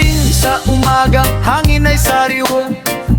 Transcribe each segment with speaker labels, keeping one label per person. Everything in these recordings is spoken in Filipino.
Speaker 1: gising sa umaga, hangin ay sariwa.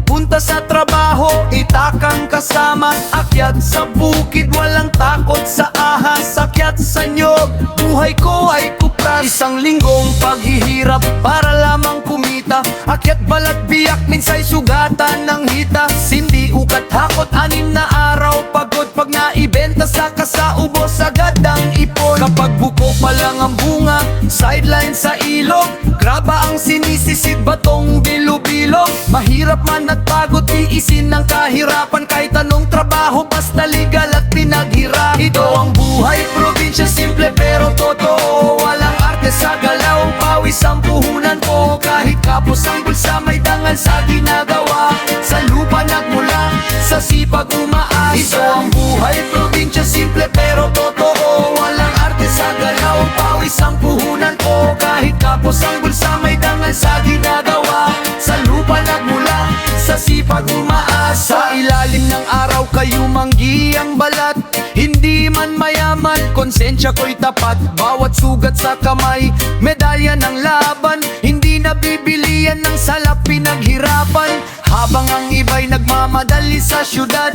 Speaker 1: Punta sa trabaho, itakang kasama. Akyat sa bukid, walang takot sa ahas. Akyat sa nyog, buhay ko ay kupras. Isang linggong paghihirap para lamang kumita. Akyat balat biyak, minsay sugatan ng hita. Sindi ukat hakot, 6 na araw pagod. Pag naibenta sa kasaubos, agad ang ipon. Kapag buko pa lang ang bunga, sideline sa ilog. Graba ang sinisisid, batong bilo-bilo. Mahirap man at pagod, tiisin ng kahirapan. Kahit anong trabaho, basta legal at pinaghirap. Ito ang buhay probinsya, simple pero totoo. Walang arte sa galaw, pawis ang puhunan ko. Kahit kapos ang bulsa, may dangal sa ginagawa. Sa lupa nagmula, sa sipag umaasa. Ito ang buhay probinsya, simple pero totoo. Walang arte sa galaw, pawis ang puhunan ko. Kahit kapos ang bulsa, may dangal sa ginagawa. Sa lupa nagmula, sa sipag umaasa. Sa ilalim ng araw kayo manggi ang balat. Hindi man mayaman, konsensya ko'y tapat. Bawat sugat sa kamay, medalya ng laban. Hindi nabibilian ng salap, pinaghirapan. Habang ang iba'y nagmamadali sa syudad,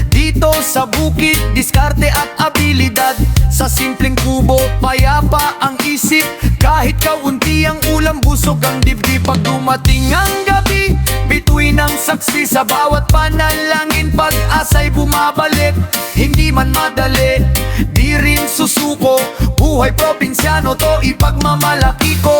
Speaker 1: dito sa bukid, diskarte at abilidad. Sa simpleng kubo, payapa ang isip. Kahit kaunti ang ulam, busog ang dibdib. Pag dumating ang gabi, bituin ang saksi. Sa bawat panalangin, pag-asa'y bumabalik. Hindi man madali, di rin susuko. Buhay probinsyano to, ipagmamalaki ko.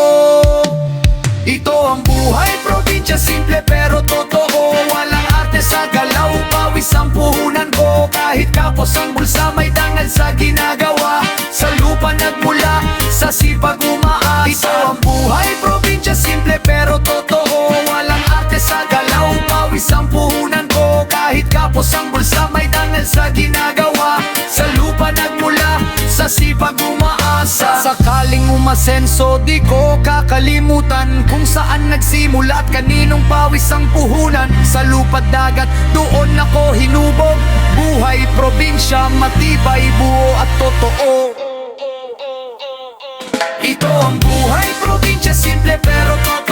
Speaker 1: Ito ang buhay probinsya, simple pero totoo. Walang arte sa galaw, pawis ang puhunan ko. Kahit kapos ang bulsa, may dangal sa ginagawa. Sa lupa nagmula, sa sipag umaasa. Ito ang buhay probinsya, simple pero totoo. Walang arte sa galaw, pawis ang puhunan ko. Kahit kapos ang bulsa, may dangal sa ginagawa. Sa lupa nagmula, sa sipag umaasa. Sakaling umasenso, di ko kakalimutan kung saan nagsimula at kaninong pawis ang puhunan. Sa lupa't dagat, doon ako hinubog. Buhay probinsya, matibay, buo at totoo. Ito ang buhay probinsya, simple pero totoo.